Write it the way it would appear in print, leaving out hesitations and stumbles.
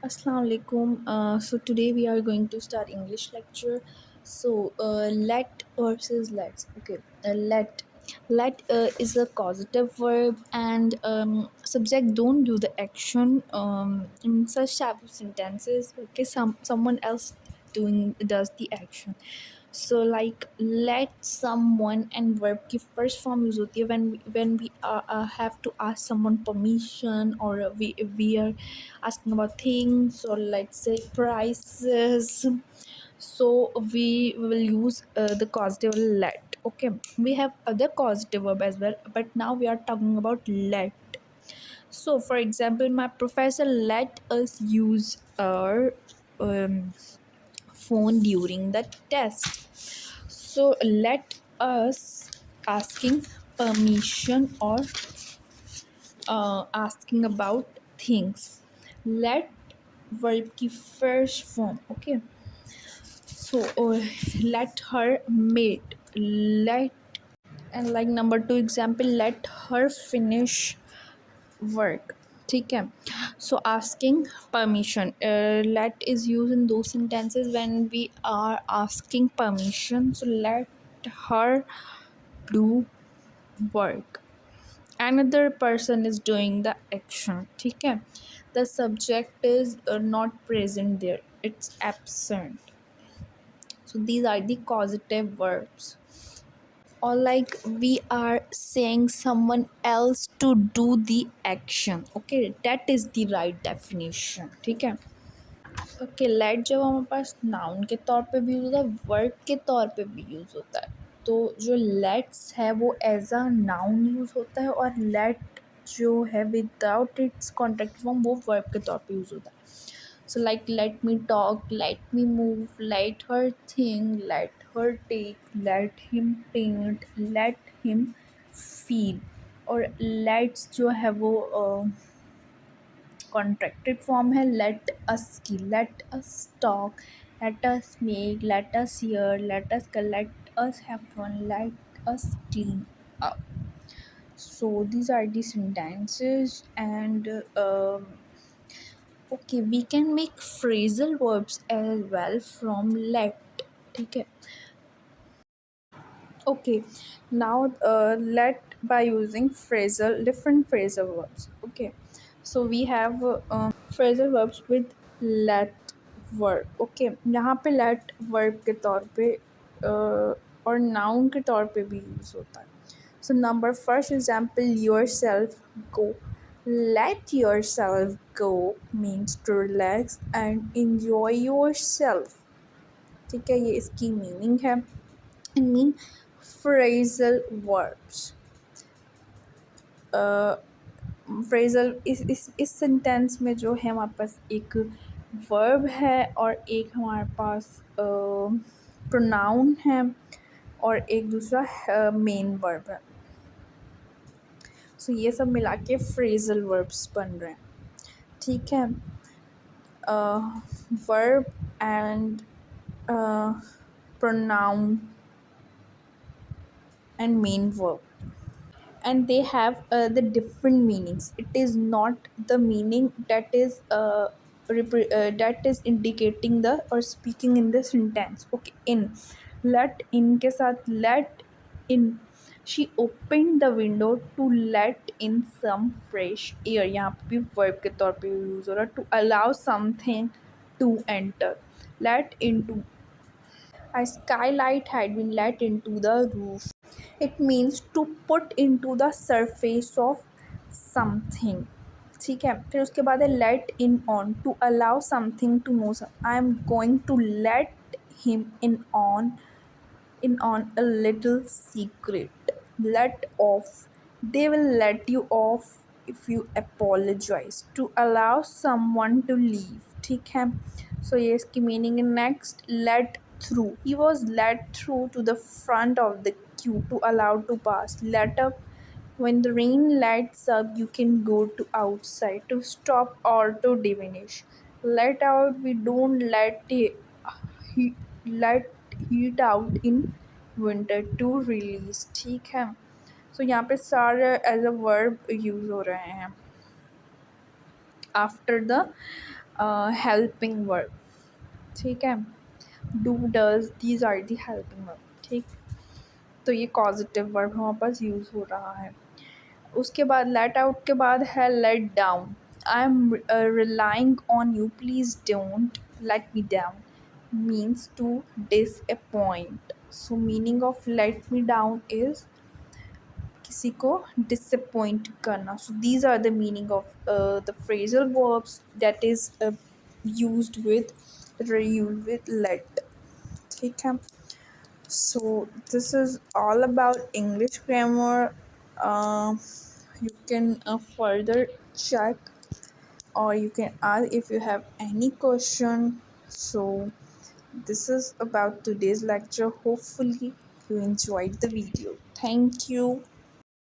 Assalamu alaikum. So today we are going to start English lecture. Let versus let's. Okay, let. Let is a causative verb and subject don't do the action in such type of sentences. Okay, someone else does the action. So like let someone and verb की first form use होती है when we have to ask someone permission or we are asking about things or let's say prices. So we will use the causative let. Okay, we have other causative verb as well, but now we are talking about let. So for example, my professor let us use our phone during the test. So let us asking permission or asking about things. Let verb की first form. Okay, so let her mate. Let, and like number two example, let her finish work. ठीक है. So asking permission, let is used in those sentences when we are asking permission. So let her do work, another person is doing the action. ठीक है. The subject is not present there, it's absent. So these are the causative verbs. Or like we are saying someone else to do the action. Okay, that is the right definition. ठीक है. Okay, late जब हमारे पास noun के तौर पे भी use होता है, वर्ब के तौर पे भी यूज़ होता है। तो जो लेट्स है वो एज अ नाउन यूज़ होता है और लेट जो है विदाउट इट्स कॉन्ट्रैक्ट फॉर्म वो वर्ब के तौर पे यूज़ होता है। So like let me talk, let me move, let her think, let her take, let him paint, let him feel. और लेट्स जो है वो कॉन्ट्रैक्टेड फॉर्म है लेट अस की। Let us talk, let us make, let us hear, let us let us have fun, let us clean up. So these are the sentences and okay, we can make phrasal verbs as well from let. ठीक है. Okay, now let by using phrasal different phrasal verbs. Okay, so we have phrasal verbs with let verb. Okay, यहाँ पे let verb के तौर पे और noun के तौर पे भी यूज़ होता है. So number first example, yourself go. Let yourself go means to relax and enjoy yourself. ठीक है, ये इसकी मीनिंग है. And mean phrasal verbs. Phrasal इस सेंटेंस में जो है हमारे पास एक वर्ब है और एक हमारे पास प्रोनाउन है और एक दूसरा मेन वर्ब है. सो ये सब मिला के फ्रेजल वर्ब्स बन रहे हैं. ठीक है. Verb and pronoun and main verb, and they have the different meanings. It is not the meaning that is that is indicating the or speaking in the sentence. Okay, in let in के साथ let in, she opened the window to let in some fresh air. यहाँ पे भी verb के तौर पे use हो रहा है to allow something to enter. Let into, a skylight had been let into the roof. It means to put into the surface of something. ठीक है. फिर उसके बाद है let in on, to allow something to know. I am going to let him in on a little secret. Let off, they will let you off if you apologize. To allow someone to leave. ठीक है. So ये इसकी meaning है. Next, let through, he was led through to the front of the queue to allow to pass. Let up, when the rain lets up you can go to outside. To stop or to diminish. Let out, we don't let heat out in winter. To release. ठीक है. सो यहाँ पे सारे as a verb use हो रहे हैं after the helping verb, ठीक है। Do, does, these are the helping verb, ठीक। तो ये कॉजेटिव वर्ब हमारे पास यूज़ हो रहा है। उसके बाद लेट आउट के बाद है let down. I am relying on you, please don't let me down, means to disappoint. So meaning of let me down is किसी को डिसअपॉइंट करना। So these are the meaning of the phrasal verbs that is used with let, ठीक है। So this is all about English grammar. You can further check, or you can ask if you have any question. So this is about today's lecture. Hopefully you enjoyed the video. Thank you.